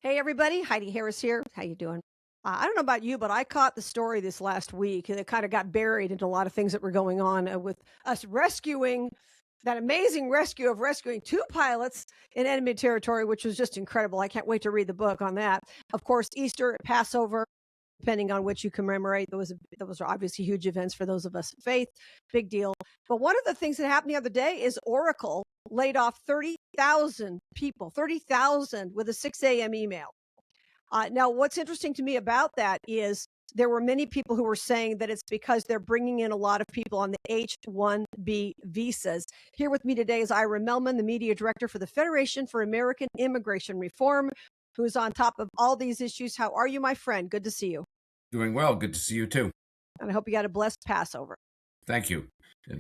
Hey everybody, Heidi Harris here. How you doing? I don't know about you, but I caught the story this last week. It kind of got buried into a lot of things that were going on with us rescuing that amazing rescue of rescuing two pilots in enemy territory, which was just incredible. I can't wait to read the book on that. Of course, Easter, Passover, depending on which you commemorate, those are obviously huge events for those of us of faith. Big deal. But one of the things that happened the other day is Oracle laid off 30,000 people, 30,000 with a 6 a.m. email. Now, what's interesting to me about that is there were many people who were saying that it's because they're bringing in a lot of people on the H-1B visas. Here with me today is Ira Melman, the media director for the Federation for American Immigration Reform, who is on top of all these issues. How are you, my friend? Good to see you. Doing well. Good to see you too. And I hope you got a blessed Passover. Thank you.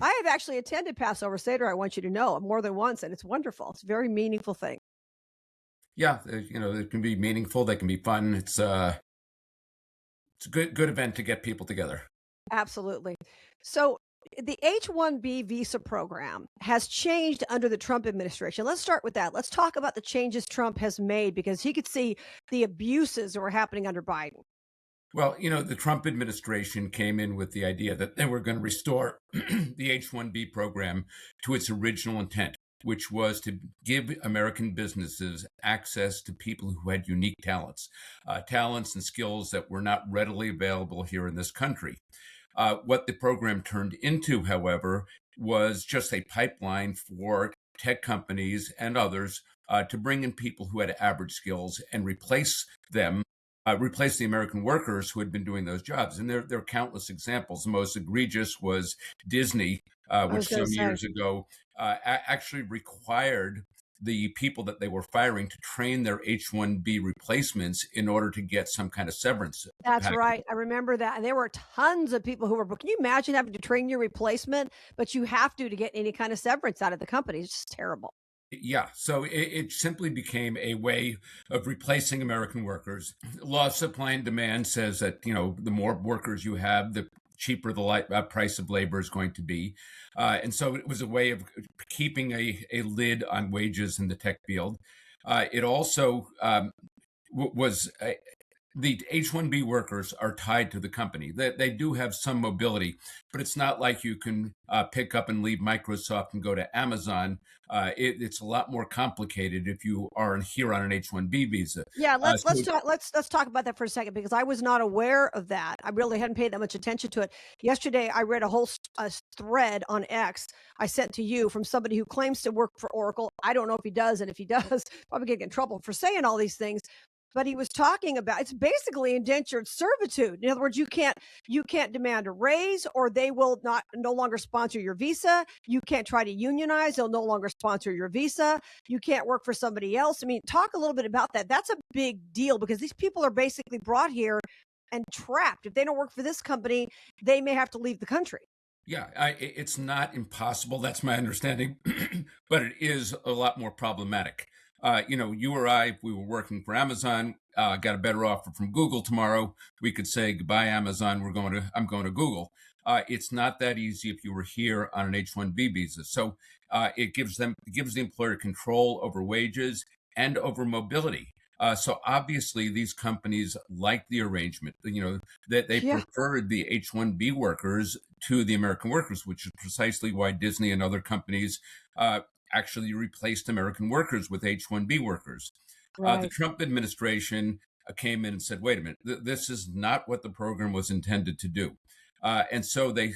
I have actually attended Passover Seder, I want you to know, more than once, and it's wonderful. It's a very meaningful thing. Yeah, it can be meaningful. They can be fun. It's a good event to get people together. Absolutely. So the H-1B visa program has changed under the Trump administration. Let's start with that. Let's talk about the changes Trump has made because he could see the abuses that were happening under Biden. Well, the Trump administration came in with the idea that they were going to restore the H-1B program to its original intent, which was to give American businesses access to people who had unique talents and skills that were not readily available here in this country. What the program turned into, however, was just a pipeline for tech companies and others to bring in people who had average skills and replace them. Replace the American workers who had been doing those jobs. And there are countless examples. The most egregious was Disney, which some years ago actually required the people that they were firing to train their H-1B replacements in order to get some kind of severance. That's right. I remember that. And there were tons of people who were, can you imagine having to train your replacement? But you have to get any kind of severance out of the company. It's just terrible. Yeah, so it simply became a way of replacing American workers. Law of supply and demand says that, the more workers you have, the cheaper the price of labor is going to be. And so it was a way of keeping a lid on wages in the tech field. It also was the H-1B workers are tied to the company. They do have some mobility, but it's not like you can pick up and leave Microsoft and go to Amazon. It's a lot more complicated if you are here on an H-1B visa. Yeah, let's talk about that for a second because I was not aware of that. I really hadn't paid that much attention to it. Yesterday, I read a whole thread on X I sent to you from somebody who claims to work for Oracle. I don't know if he does, and if he does, probably gonna get in trouble for saying all these things. But he was talking about it's basically indentured servitude. In other words, you can't demand a raise, or they will no longer sponsor your visa. You can't try to unionize; they'll no longer sponsor your visa. You can't work for somebody else. I mean, talk a little bit about that. That's a big deal because these people are basically brought here and trapped. If they don't work for this company, they may have to leave the country. Yeah, it's not impossible. That's my understanding, but it is a lot more problematic. You or I, if we were working for Amazon, got a better offer from Google tomorrow, we could say goodbye, Amazon. I'm going to Google. It's not that easy if you were here on an H-1B visa. So it gives the employer control over wages and over mobility. So obviously, these companies like the arrangement. That they preferred the H-1B workers to the American workers, which is precisely why Disney and other companies actually replaced American workers with H-1B workers. Right. The Trump administration came in and said, wait a minute, this is not what the program was intended to do. And so they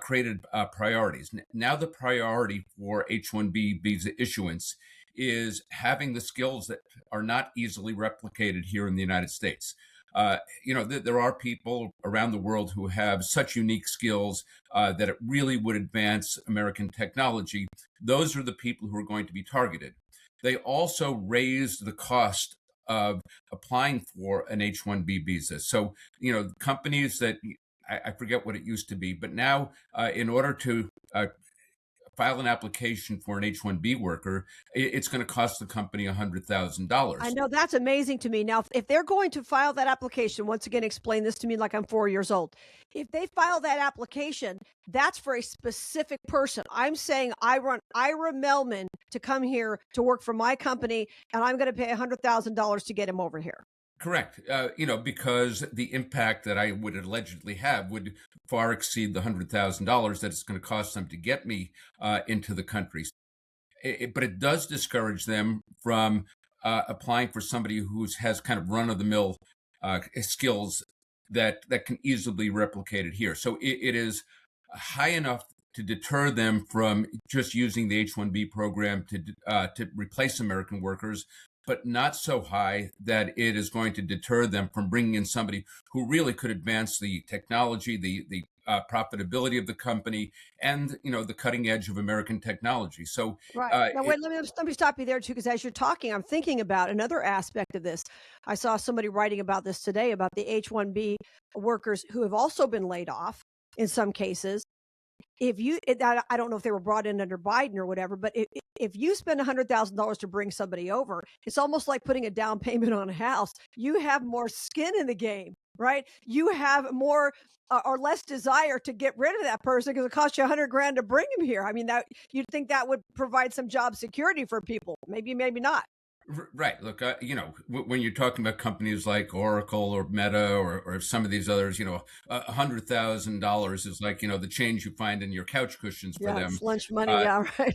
created priorities. Now the priority for H-1B visa issuance is having the skills that are not easily replicated here in the United States. There are people around the world who have such unique skills that it really would advance American technology. Those are the people who are going to be targeted. They also raised the cost of applying for an H-1B visa. So, companies that I forget what it used to be, but now in order to file an application for an H-1B worker, it's going to cost the company I $100,000. know that's amazing to me. Now, if they're going to file that application, once again, explain this to me like I'm 4 years old. If they file that application, that's for a specific person. I'm saying I want Ira Melman to come here to work for my company, and I'm going to pay $100,000 to get him over here. Correct. Because the impact that I would allegedly have would far exceed the $100,000 that it's going to cost them to get me into the country. But it does discourage them from applying for somebody who has kind of run of the mill skills that can easily be replicated here. So it is high enough to deter them from just using the H-1B program to replace American workers, but not so high that it is going to deter them from bringing in somebody who really could advance the technology, the profitability of the company, and the cutting edge of American technology. So, Right. Now, wait, let me stop you there too, because as you're talking, I'm thinking about another aspect of this. I saw somebody writing about this today about the H-1B workers who have also been laid off in some cases. I don't know if they were brought in under Biden or whatever, but if you spend $100,000 to bring somebody over, it's almost like putting a down payment on a house. You have more skin in the game, right? You have more or less desire to get rid of that person because it costs you 100 grand to bring him here. I mean, that you'd think that would provide some job security for people. Maybe, maybe not. Right. Look, when you're talking about companies like Oracle or Meta or some of these others, $100,000 is like, the change you find in your couch cushions for Yeah, them. it's lunch money. Uh, Yeah, right.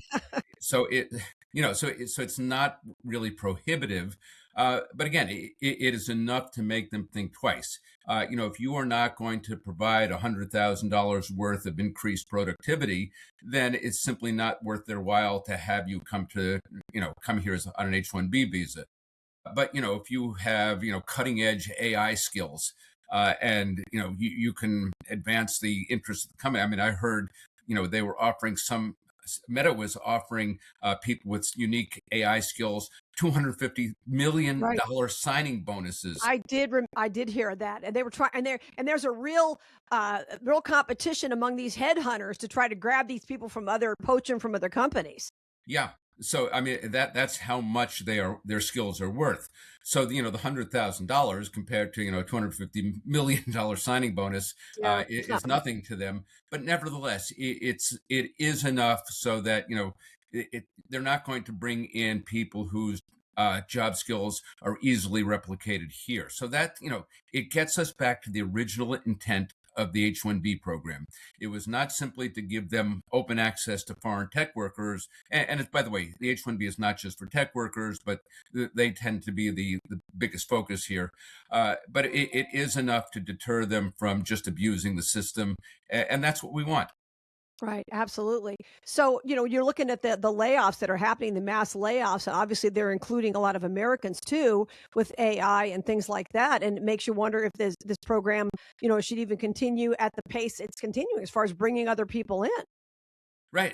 so it's not really prohibitive. But again, it is enough to make them think twice. If you are not going to provide $100,000 worth of increased productivity, then it's simply not worth their while to have you come here on an H-1B visa. But if you have cutting edge AI skills, and you can advance the interest of the company. I mean, I heard they were offering Meta was offering people with unique AI skills $250 million Right. signing bonuses. I did hear that, and they were trying, and there's a real competition among these headhunters to try to grab these people poach them from other companies. Yeah. So I mean that's how much their skills are worth. So the $100,000 compared to $250 million signing bonus Yeah, it's is not. nothing to them. But nevertheless, it is enough so that they're not going to bring in people whose job skills are easily replicated here. So that it gets us back to the original intent of the H-1B program. It was not simply to give them open access to foreign tech workers. And it's, by the way, the H-1B is not just for tech workers, but they tend to be the biggest focus here. But it is enough to deter them from just abusing the system. And that's what we want. Right, absolutely. So, you're looking at the layoffs that are happening, the mass layoffs, and obviously they're including a lot of Americans too with AI and things like that. And it makes you wonder if this program, should even continue at the pace it's continuing as far as bringing other people in. Right.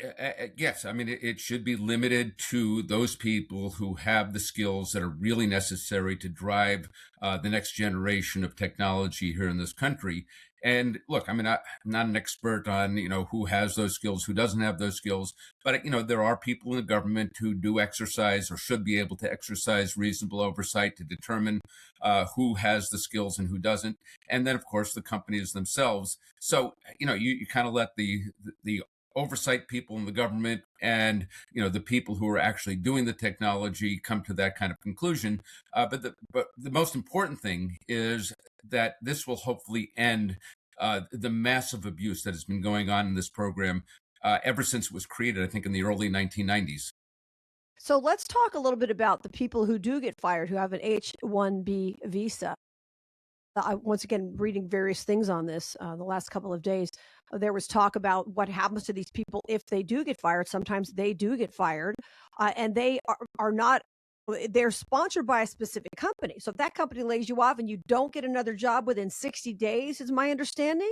Yes. I mean, it should be limited to those people who have the skills that are really necessary to drive the next generation of technology here in this country. And look, I mean, I'm not an expert on, who has those skills, who doesn't have those skills. But, there are people in the government who do exercise or should be able to exercise reasonable oversight to determine who has the skills and who doesn't. And then, of course, the companies themselves. So, you kind of let the oversight people in the government and the people who are actually doing the technology come to that kind of conclusion. But the most important thing is that this will hopefully end the massive abuse that has been going on in this program ever since it was created, I think, in the early 1990s. So let's talk a little bit about the people who do get fired who have an H-1B visa. Once again, reading various things on this the last couple of days, there was talk about what happens to these people if they do get fired. Sometimes they do get fired, and they are not. They're sponsored by a specific company. So if that company lays you off and you don't get another job within 60 days, is my understanding,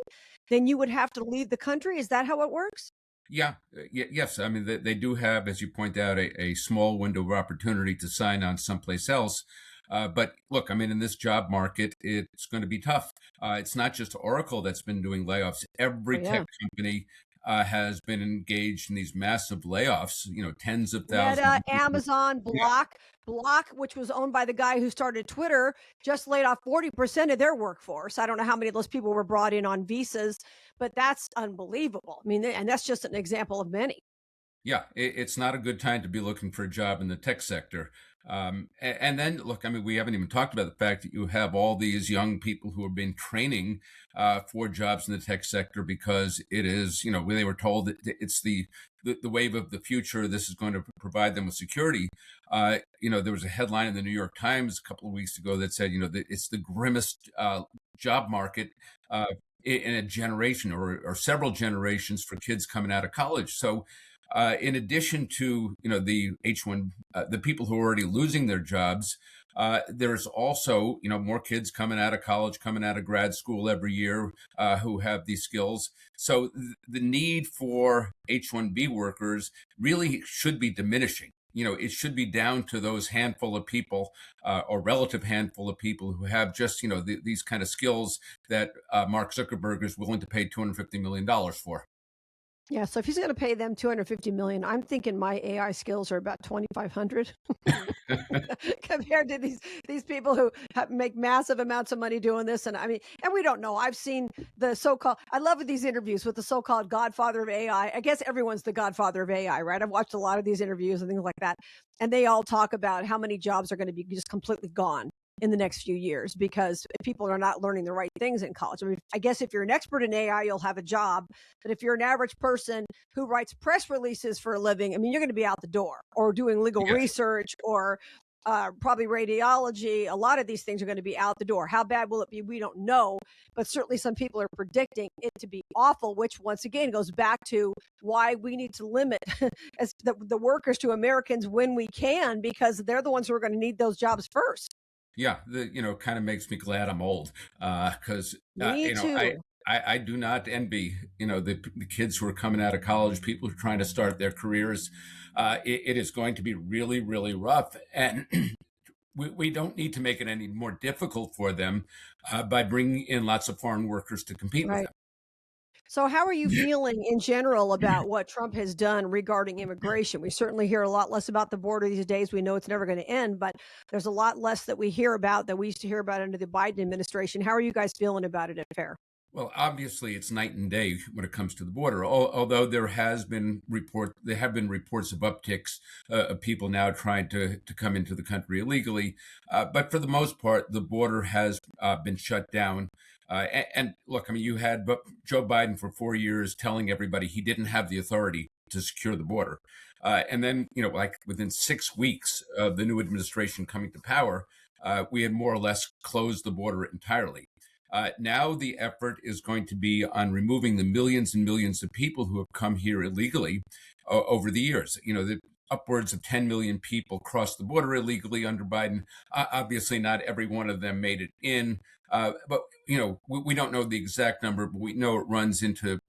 then you would have to leave the country. Is that how it works? Yeah, yes. I mean, they do have, as you point out, a small window of opportunity to sign on someplace else. But look, I mean, in this job market, it's going to be tough. It's not just Oracle that's been doing layoffs. Oh Every yeah. tech company has been engaged in these massive layoffs, tens of thousands Meta, of people. Amazon, Yeah. Block, which was owned by the guy who started Twitter, just laid off 40% of their workforce. I don't know how many of those people were brought in on visas, but that's unbelievable. I mean, and that's just an example of many. Yeah, it's not a good time to be looking for a job in the tech sector. And then, look, I mean, we haven't even talked about the fact that you have all these young people who have been training for jobs in the tech sector because it is, when they were told that it's the wave of the future. This is going to provide them with security. There was a headline in the New York Times a couple of weeks ago that said, that it's the grimmest job market in a generation or several generations for kids coming out of college. So in addition to the H1, the people who are already losing their jobs, there's also more kids coming out of college, coming out of grad school every year who have these skills. So the need for H-1B workers really should be diminishing. It should be down to those handful of people or relative handful of people who have just these kind of skills that Mark Zuckerberg is willing to pay $250 million for. Yeah, so if he's going to pay them 250 million, I'm thinking my AI skills are about 2,500 compared to these people who make massive amounts of money doing this. And I mean, and we don't know. I've seen the so-called. I love these interviews with the so-called Godfather of AI. I guess everyone's the Godfather of AI, right? I've watched a lot of these interviews and things like that, and they all talk about how many jobs are going to be just completely gone in the next few years because people are not learning the right things in college. I mean, I guess if you're an expert in AI, you'll have a job. But if you're an average person who writes press releases for a living, I mean, you're going to be out the door or doing legal Yes. research or probably radiology. A lot of these things are going to be out the door. How bad will it be? We don't know. But certainly some people are predicting it to be awful, which once again goes back to why we need to limit as the workers to Americans when we can, because they're the ones who are going to need those jobs first. Yeah, kind of makes me glad I'm old because Me too. I do not envy the kids who are coming out of college, people who are trying to start their careers. It is going to be really, really rough, and we don't need to make it any more difficult for them by bringing in lots of foreign workers to compete with Right. them. So, how are you feeling in general about what Trump has done regarding immigration? We certainly hear a lot less about the border these days. We know it's never going to end, but there's a lot less that we hear about that we used to hear about under the Biden administration. How are you guys feeling about it at Fair? Well, obviously, it's night and day when it comes to the border. Although there have been reports of upticks of people now trying to come into the country illegally, but for the most part, the border has been shut down. And look, I mean, you had Joe Biden for 4 years telling everybody he didn't have the authority to secure the border, and then like within 6 weeks of the new administration coming to power, we had more or less closed the border entirely. Now the effort is going to be on removing the millions and millions of people who have come here illegally over the years. The upwards of 10 million people crossed the border illegally under Biden. Obviously, not every one of them made it in, but we don't know the exact number, but we know it runs into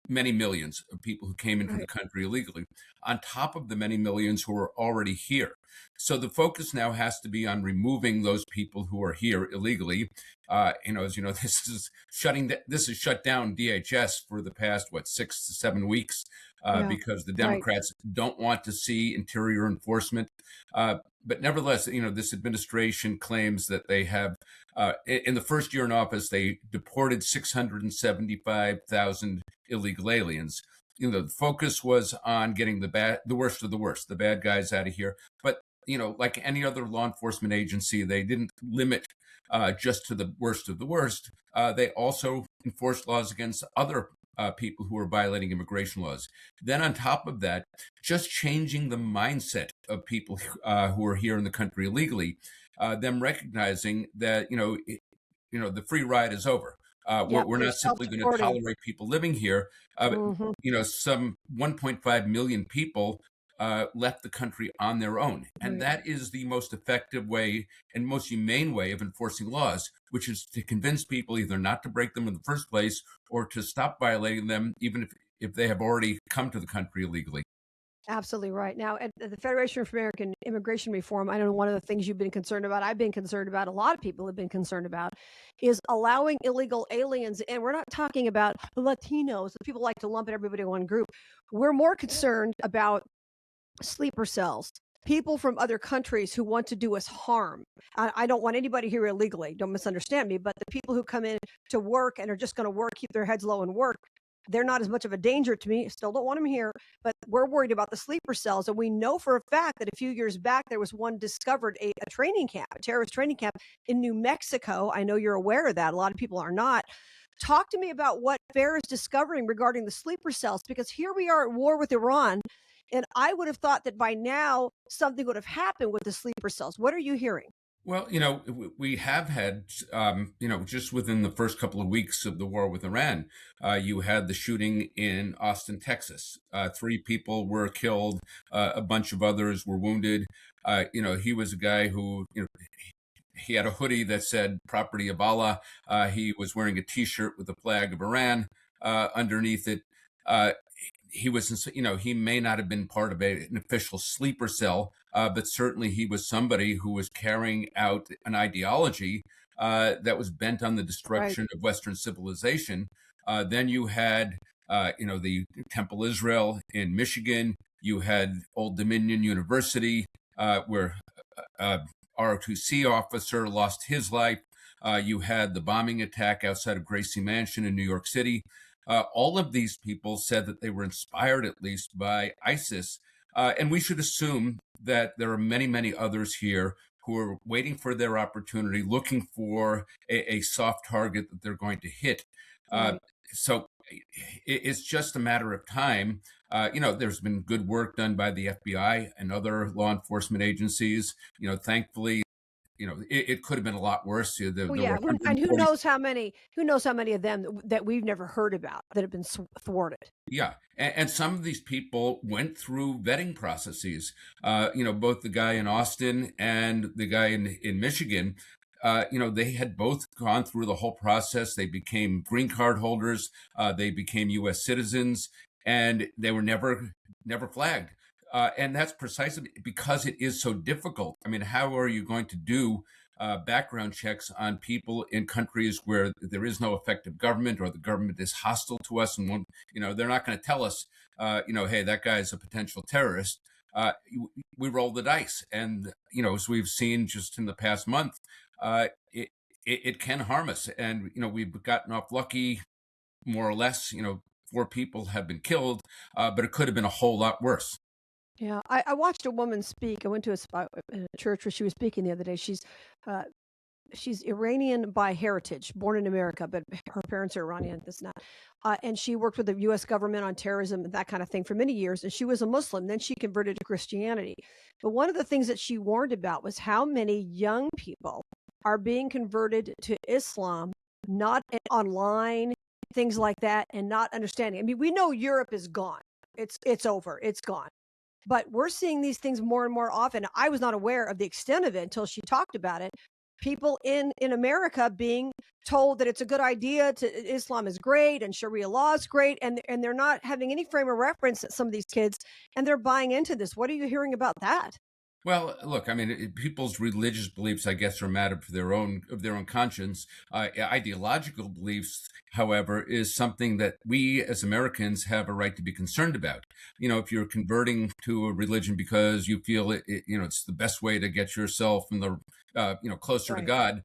many millions of people who came into the Right. country illegally, on top of the many millions who are already here. So the focus now has to be on removing those people who are here illegally. As you know, this has shut down DHS for the past 6 to 7 weeks Yeah. because the Right. Democrats don't want to see interior enforcement. But nevertheless, this administration claims that they have, in the first year in office, they deported 675,000 illegal aliens. The focus was on getting the worst of the worst, the bad guys out of here. But like any other law enforcement agency, they didn't limit just to the worst of the worst. They also enforced laws against other people who are violating immigration laws. Then, on top of that, just changing the mindset of people who are here in the country illegally, them recognizing that the free ride is over. Yeah. We're They're not self simply going to supporting. tolerate people living here. Hmm. Some 1.5 million people left the country on their own. And Right. that is the most effective way and most humane way of enforcing laws, which is to convince people either not to break them in the first place or to stop violating them, even if they have already come to the country illegally. Absolutely right. Now, at the Federation for American Immigration Reform, I know one of the things you've been concerned about, I've been concerned about, a lot of people have been concerned about, is allowing illegal aliens. And we're not talking about Latinos. People like to lump everybody in one group. We're more concerned about sleeper cells, people from other countries who want to do us harm. I don't want anybody here illegally. Don't misunderstand me, but the people who come in to work and are just going to work, keep their heads low and work, they're not as much of a danger to me. Still don't want them here, but we're worried about the sleeper cells. And we know for a fact that a few years back, there was one discovered a training camp, a terrorist training camp in New Mexico. I know you're aware of that. A lot of people are not. Talk to me about what FAIR is discovering regarding the sleeper cells, because here we are at war with Iran. And I would have thought that by now something would have happened with the sleeper cells. What are you hearing? Well, we have had, just within the first couple of weeks of the war with Iran, you had the shooting in Austin, Texas. Three people were killed, a bunch of others were wounded. He was a guy who, he had a hoodie that said "Property of Allah." He was wearing a T-shirt with the flag of Iran underneath it. He was, he may not have been part of an official sleeper cell, but certainly he was somebody who was carrying out an ideology that was bent on the Right. destruction of Western civilization. Then you had, the Temple Israel in Michigan. You had Old Dominion University, where ROTC officer lost his life. You had the bombing attack outside of Gracie Mansion in New York City. All of these people said that they were inspired, at least, by ISIS. And we should assume that there are many, many others here who are waiting for their opportunity, looking for a soft target that they're going to hit. Right. So it's just a matter of time. There's been good work done by the FBI and other law enforcement agencies. Thankfully, it could have been a lot worse. There Oh were yeah. And who 140. knows how many? Who knows how many of them that we've never heard about that have been thwarted? Yeah. And some of these people went through vetting processes. Both the guy in Austin and the guy in Michigan, they had both gone through the whole process. They became green card holders. They became U.S. citizens, and they were never flagged. And that's precisely because it is so difficult. I mean, how are you going to do background checks on people in countries where there is no effective government or the government is hostile to us and won't, they're not going to tell us, hey, that guy is a potential terrorist. We roll the dice. And, as we've seen just in the past month, it can harm us. And, we've gotten off lucky, more or less, 4 people have been killed, but it could have been a whole lot worse. Yeah, I watched a woman speak. I went to a spot in a church where she was speaking the other day. Uh, she's Iranian by heritage, born in America, but her parents are Iranian. This and that, and she worked with the U.S. government on terrorism and that kind of thing for many years. And she was a Muslim. Then she converted to Christianity. But one of the things that she warned about was how many young people are being converted to Islam, not online, things like that, and not understanding. I mean, we know Europe is gone. It's over. It's gone. But we're seeing these things more and more often. I was not aware of the extent of it until she talked about it. People in America being told that it's a good idea to Islam is great and Sharia law is great, and they're not having any frame of reference, some of these kids, and they're buying into this. What are you hearing about that? Well, look, I mean, people's religious beliefs, I guess, are a matter for their own conscience. Ideological beliefs, however, is something that we as Americans have a right to be concerned about. If you're converting to a religion because you feel it's the best way to get yourself in the, closer to Right. God,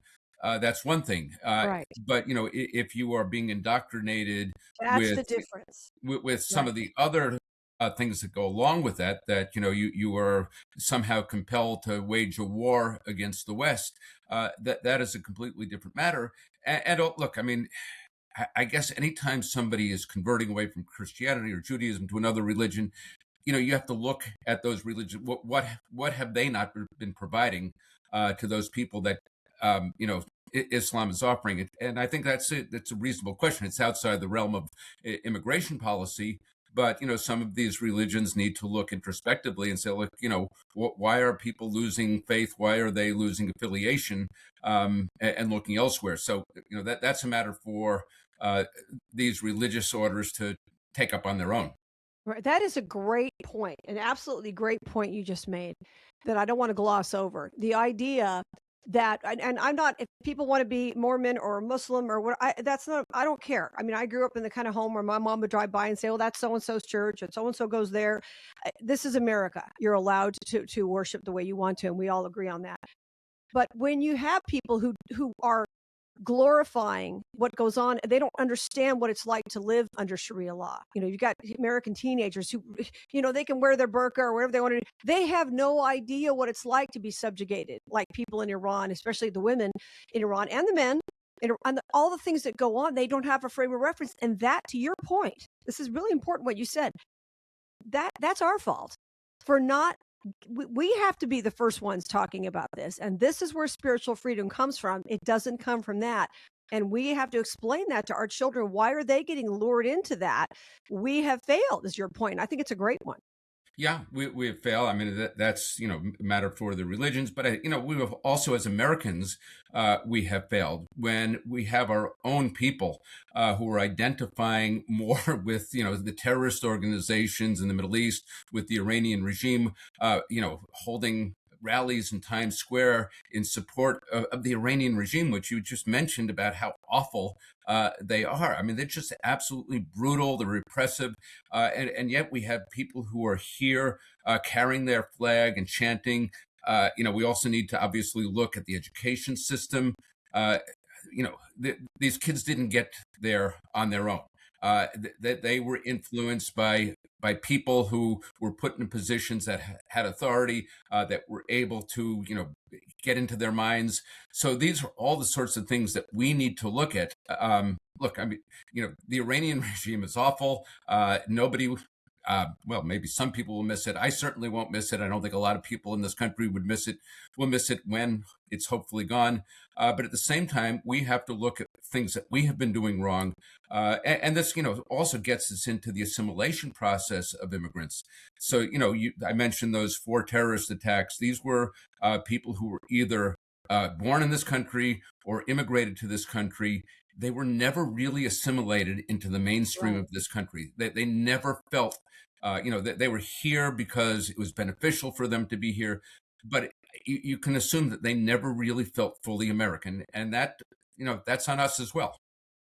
that's one thing. Right. But if you are being indoctrinated That's with the difference. some Right. of the other things that go along with that you are somehow compelled to wage a war against the West. That is a completely different matter. And look, I mean, I guess anytime somebody is converting away from Christianity or Judaism to another religion, you have to look at those religions. What have they not been providing to those people that Islam is offering it? And I think that's it. That's a reasonable question. It's outside the realm of immigration policy. But some of these religions need to look introspectively and say, look, why are people losing faith? Why are they losing affiliation? And looking elsewhere. So that's a matter for these religious orders to take up on their own. Right, that is a great point, an absolutely great point you just made that I don't wanna gloss over. The idea that and I'm not if people wanna be Mormon or Muslim or what that's not I don't care. I mean, I grew up in the kind of home where my mom would drive by and say, "Well, that's so and so's church, and so goes there." This is America. You're allowed to worship the way you want to, and we all agree on that. But when you have people who are glorifying what goes on. They don't understand what it's like to live under Sharia law. You've got American teenagers who, they can wear their burqa or whatever they want to do. They have no idea what it's like to be subjugated, like people in Iran, especially the women in Iran and the men. And all the things that go on, they don't have a frame of reference. And that, to your point, this is really important what you said. That's our fault for not we have to be the first ones talking about this. And this is where spiritual freedom comes from. It doesn't come from that. And we have to explain that to our children. Why are they getting lured into that? We have failed, is your point. I think it's a great one. Yeah, we have failed. I mean, that's, a matter for the religions, but, we have also, as Americans, we have failed when we have our own people who are identifying more with, the terrorist organizations in the Middle East, with the Iranian regime, holding rallies in Times Square in support of the Iranian regime, which you just mentioned about how awful they are. I mean, they're just absolutely brutal. They're repressive. And yet we have people who are here carrying their flag and chanting. We also need to obviously look at the education system. These kids didn't get there on their own. They were influenced by people who were put in positions that had authority, that were able to, get into their minds. So these are all the sorts of things that we need to look at. Look, I mean, the Iranian regime is awful. Nobody. Well, maybe some people will miss it. I certainly won't miss it. I don't think a lot of people in this country would miss it. Will miss it when it's hopefully gone. But at the same time, we have to look at things that we have been doing wrong. And this, also gets us into the assimilation process of immigrants. So, I mentioned those 4 terrorist attacks. These were people who were either born in this country or immigrated to this country. They were never really assimilated into the mainstream of this country. They never felt, they were here because it was beneficial for them to be here. But you can assume that they never really felt fully American. And that, that's on us as well.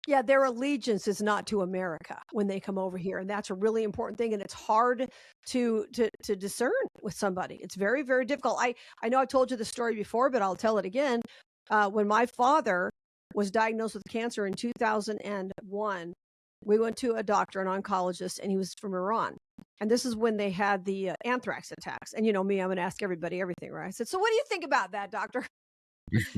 Yeah, their allegiance is not to America when they come over here, and that's a really important thing. And it's hard to discern with somebody. It's very, very difficult. I know I told you the story before, but I'll tell it again. When my father was diagnosed with cancer in 2001, we went to a doctor, an oncologist, and he was from Iran. And this is when they had the anthrax attacks. And you know me, I'm going to ask everybody everything, right? I said, "So what do you think about that, doctor?"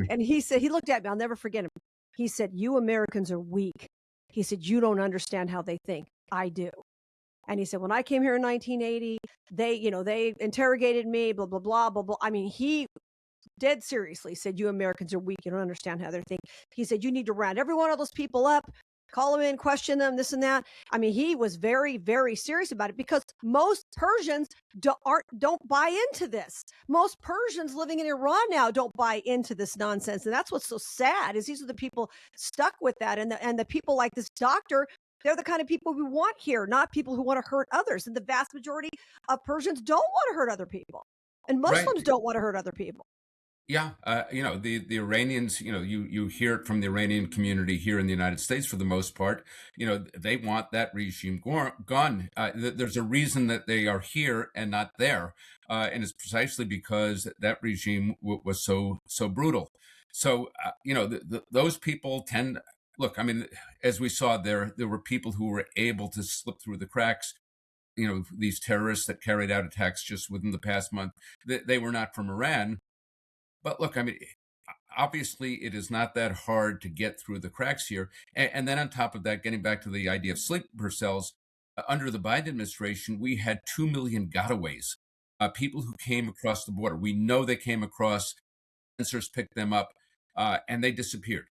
And he said, he looked at me, I'll never forget him. He said, "You Americans are weak." He said, "You don't understand how they think. I do." And he said, "When I came here in 1980, they interrogated me, blah, blah, blah, blah, blah." I mean, he dead seriously said, "You Americans are weak. You don't understand how they think." He said, "You need to round every one of those people up, call them in, question them, this and that." I mean, he was very, very serious about it because most Persians don't buy into this. Most Persians living in Iran now don't buy into this nonsense. And that's what's so sad is these are the people stuck with that. And the people like this doctor, they're the kind of people we want here, not people who want to hurt others. And the vast majority of Persians don't want to hurt other people. And Right. Muslims don't want to hurt other people. Yeah, the Iranians, you hear it from the Iranian community here in the United States for the most part. They want that regime gone. There's a reason that they are here and not there, and it's precisely because that regime was so brutal. So, those people tend. Look, I mean, as we saw there were people who were able to slip through the cracks. These terrorists that carried out attacks just within the past month, they were not from Iran. But look, I mean, obviously, it is not that hard to get through the cracks here. And then on top of that, getting back to the idea of sleeper cells, under the Biden administration, we had 2 million gotaways, people who came across the border. We know they came across, sensors picked them up, and they disappeared.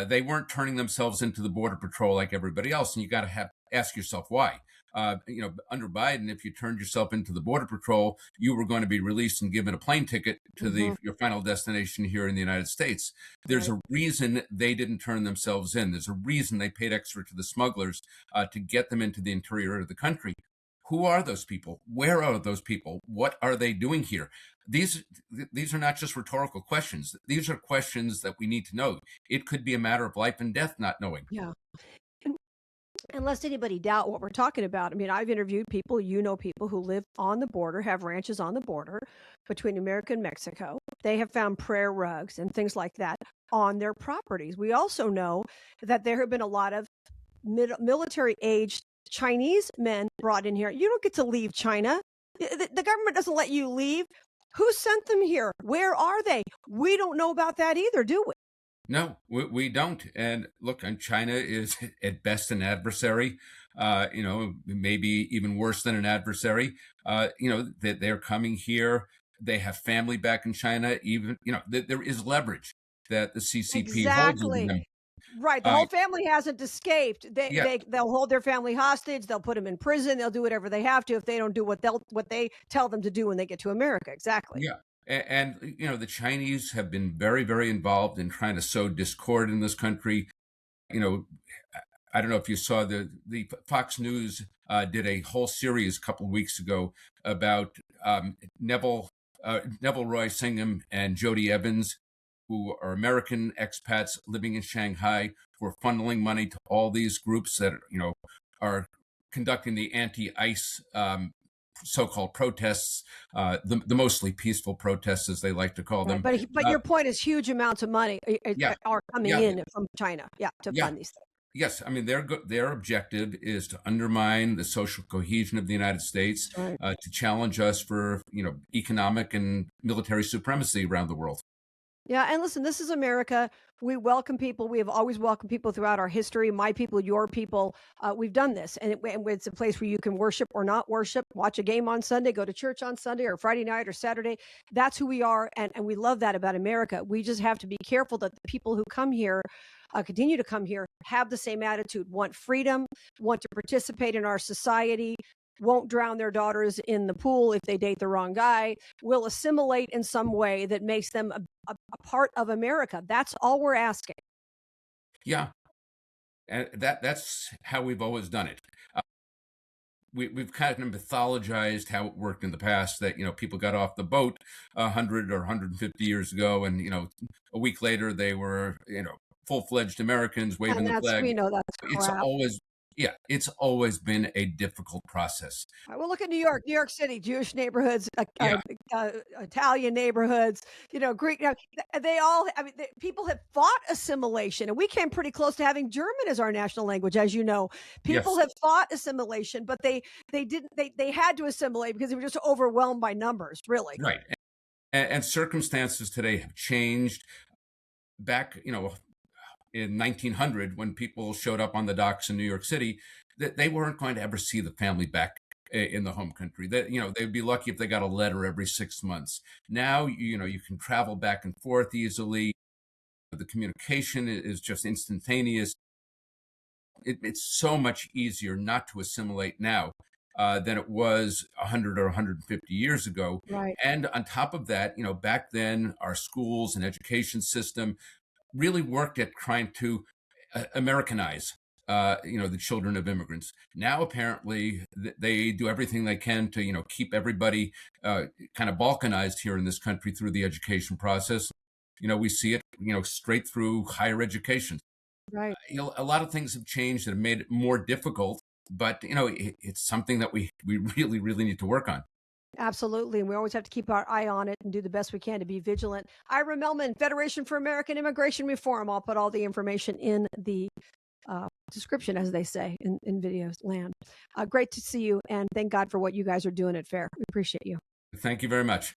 They weren't turning themselves into the Border Patrol like everybody else. And you got to ask yourself why. Under Biden, if you turned yourself into the Border Patrol, you were going to be released and given a plane ticket to your final destination here in the United States. There's a reason they didn't turn themselves in. There's a reason they paid extra to the smugglers to get them into the interior of the country. Who are those people? Where are those people? What are they doing here? These are not just rhetorical questions. These are questions that we need to know. It could be a matter of life and death not knowing. Yeah. And unless anybody doubt what we're talking about. I mean, I've interviewed people, people who live on the border, have ranches on the border between America and Mexico. They have found prayer rugs and things like that on their properties. We also know that there have been a lot of military-aged Chinese men brought in here. You don't get to leave China. The government doesn't let you leave. Who sent them here? Where are they? We don't know about that either, do we? No, we don't. And look, China is at best an adversary, maybe even worse than an adversary. That they're coming here. They have family back in China. Even, there is leverage that the CCP holds over them. Right. The whole family hasn't escaped. They'll hold their family hostage. They'll put them in prison. They'll do whatever they have to if they don't do what they tell them to do when they get to America. Exactly. Yeah. And the Chinese have been very, very involved in trying to sow discord in this country. I don't know if you saw the Fox News did a whole series a couple of weeks ago about Neville Roy Singham and Jody Evans, who are American expats living in Shanghai, who are funneling money to all these groups that are conducting the anti-ICE so-called protests, the mostly peaceful protests, as they like to call them. But your point is huge amounts of money are coming in from China, to fund these things. Yes, I mean their objective is to undermine the social cohesion of the United States, to challenge us for economic and military supremacy around the world. Yeah, and listen, this is America. We welcome people. We have always welcomed people throughout our history. My people, your people. We've done this, and it's a place where you can worship or not worship, watch a game on Sunday, go to church on Sunday or Friday night or Saturday. That's who we are, and we love that about America. We just have to be careful that the people who come here, continue to come here, have the same attitude, want freedom, want to participate in our society, won't drown their daughters in the pool if they date the wrong guy, will assimilate in some way that makes them a part of America. That's all we're asking. Yeah. And that's how we've always done it. We've kind of mythologized how it worked in the past, that, people got off the boat 100 or 150 years ago, and, a week later they were, full-fledged Americans waving the flag. We know that's crap. It's always been a difficult process. Well, look at New York City, Jewish neighborhoods, Italian neighborhoods, Greek. People have fought assimilation, and we came pretty close to having German as our national language, as you know. People have fought assimilation, but they didn't. They had to assimilate because they were just overwhelmed by numbers, really. Right, and circumstances today have changed. Back, in 1900, when people showed up on the docks in New York City, that they weren't going to ever see the family back in the home country. That they'd be lucky if they got a letter every 6 months. Now, you can travel back and forth easily. The communication is just instantaneous. It's so much easier not to assimilate now than it was 100 or 150 years ago. Right. And on top of that, back then, our schools and education system really worked at trying to Americanize, the children of immigrants. Now, apparently, they do everything they can to, keep everybody kind of balkanized here in this country through the education process. We see it, straight through higher education. Right. A lot of things have changed that have made it more difficult, but, it's something that we really, really need to work on. Absolutely. And we always have to keep our eye on it and do the best we can to be vigilant. Ira Melman, Federation for American Immigration Reform. I'll put all the information in the description, as they say, in video land. Great to see you. And thank God for what you guys are doing at FAIR. We appreciate you. Thank you very much.